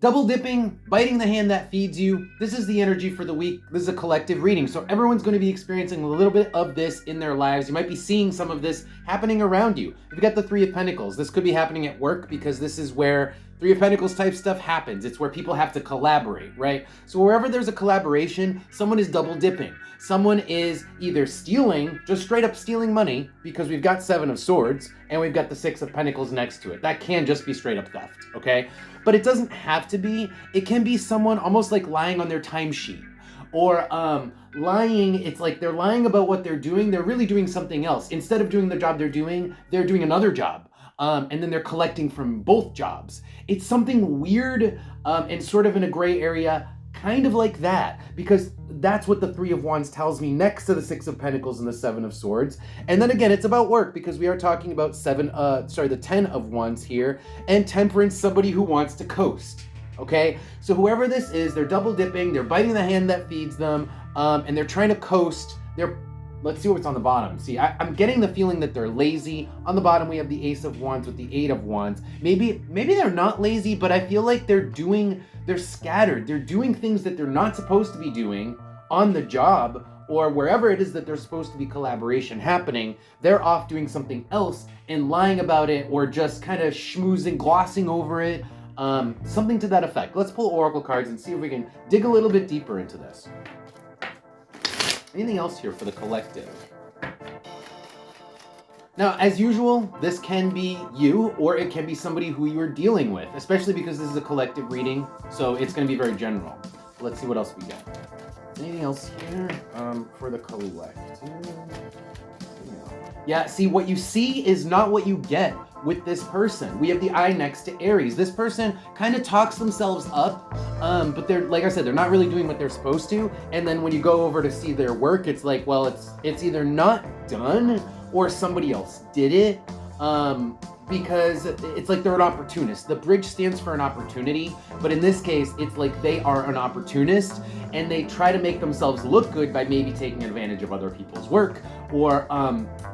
Double dipping, biting the hand that feeds you. This is the energy for the week. This is a collective reading. So everyone's going to be experiencing a little bit of this in their lives. You might be seeing some of this happening around you. You've got the Three of Pentacles. This could be happening at work because this is where Three of Pentacles type stuff happens. It's where people have to collaborate, right? So wherever there's a collaboration, someone is double dipping. Someone is either stealing, just straight up stealing money, because we've got Seven of Swords and we've got the Six of Pentacles next to it. That can just be straight up theft, okay? But it doesn't have to be. It can be someone almost like lying on their timesheet, or lying. It's like they're lying about what they're doing. They're really doing something else. Instead of doing the job they're doing another job. And then they're collecting from both jobs. It's something weird and sort of in a gray area, kind of like that, because that's what the Three of Wands tells me next to the Six of Pentacles and the Seven of Swords. And then again, it's about work because we are talking about the Ten of Wands here, and Temperance, somebody who wants to coast. Okay, so whoever this is, they're double dipping, they're biting the hand that feeds them, and they're trying to coast. Let's see what's on the bottom. See, I'm getting the feeling that they're lazy. On the bottom, we have the Ace of Wands with the Eight of Wands. Maybe they're not lazy, but I feel like they're scattered. They're doing things that they're not supposed to be doing on the job or wherever it is that there's supposed to be collaboration happening. They're off doing something else and lying about it, or just kind of schmoozing, glossing over it. Something to that effect. Let's pull oracle cards and see if we can dig a little bit deeper into this. Anything else here for the collective? Now, as usual, this can be you, or it can be somebody who you're dealing with, especially because this is a collective reading, so it's going to be very general. Let's see what else we get. Anything else here for the collective? Yeah, see, what you see is not what you get with this person. We have the Eye next to Aries. This person kind of talks themselves up, but they're, like I said, they're not really doing what they're supposed to. And then when you go over to see their work, it's like, well, it's either not done or somebody else did it, because it's like they're an opportunist. The bridge stands for an opportunity, but in this case, it's like they are an opportunist and they try to make themselves look good by maybe taking advantage of other people's work, or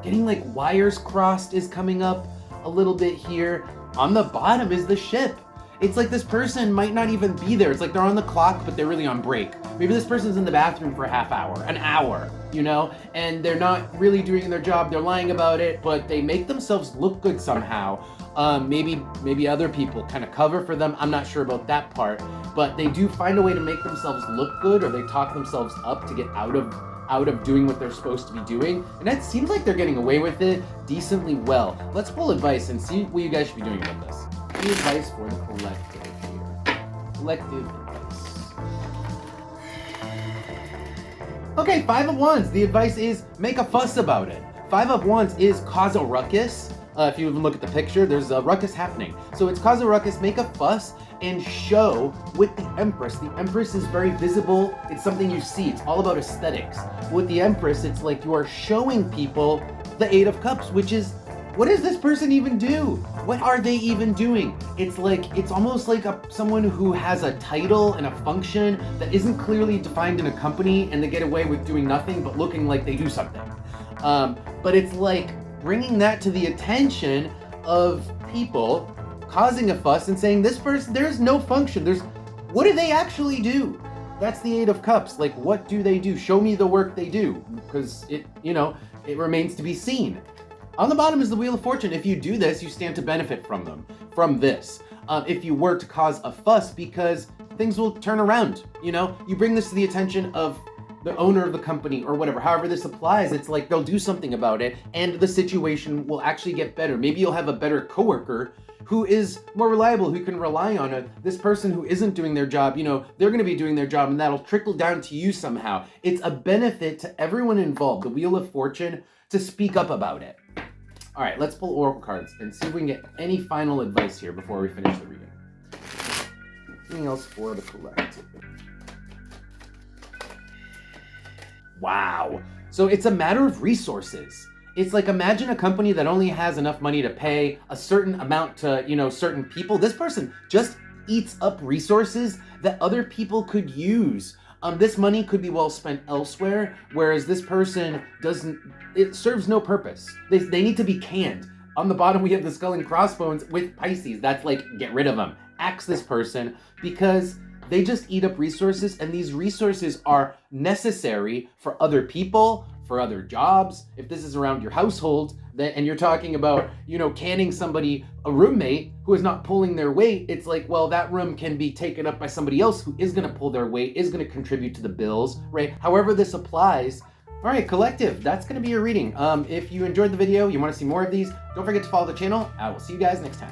getting like wires crossed is coming up a little bit here. On the bottom is the Ship. It's like this person might not even be there. It's like they're on the clock, but they're really on break. Maybe this person's in the bathroom for a half hour, an hour, you know, and they're not really doing their job. They're lying about it, but they make themselves look good somehow. Maybe other people kind of cover for them. I'm not sure about that part, but they do find a way to make themselves look good, or they talk themselves up to get out of doing what they're supposed to be doing. And it seems like they're getting away with it decently well. Let's pull advice and see what you guys should be doing about this. The advice for the collective here. Collective advice. Okay, Five of Wands. The advice is make a fuss about it. Five of Wands is cause a ruckus. If you even look at the picture, there's a ruckus happening. So it's cause a ruckus, make a fuss, and show with the Empress. The Empress is very visible. It's something you see. It's all about aesthetics. With the Empress, it's like you are showing people the Eight of Cups, which is, what does this person even do? What are they even doing? It's almost like someone who has a title and a function that isn't clearly defined in a company, and they get away with doing nothing but looking like they do something. But it's like bringing that to the attention of people, causing a fuss and saying, this person, there's no function. What do they actually do? That's the Eight of Cups. Like, what do they do? Show me the work they do, because it remains to be seen. On the bottom is the Wheel of Fortune. If you do this, you stand to benefit from this. If you were to cause a fuss, because things will turn around, you bring this to the attention of the owner of the company or whatever, however this applies, it's like they'll do something about it and the situation will actually get better. Maybe you'll have a better coworker who is more reliable, who can rely on it. This person who isn't doing their job, they're going to be doing their job, and that'll trickle down to you somehow. It's a benefit to everyone involved, the Wheel of Fortune, to speak up about it. All right, let's pull oracle cards and see if we can get any final advice here before we finish the reading. Anything else for the collective? Wow. So it's a matter of resources. It's like, imagine a company that only has enough money to pay a certain amount to, certain people. This person just eats up resources that other people could use. This money could be well spent elsewhere, whereas this person it serves no purpose. They need to be canned. On the bottom, we have the Skull and Crossbones with Pisces. That's like, get rid of them. axe this person because they just eat up resources, and these resources are necessary for other people, for other jobs. If this is around your household, and you're talking about, canning somebody, a roommate who is not pulling their weight, it's like, well, that room can be taken up by somebody else who is going to pull their weight, is going to contribute to the bills, right? However this applies. All right, collective, that's going to be your reading. If you enjoyed the video, you want to see more of these, don't forget to follow the channel. I will see you guys next time.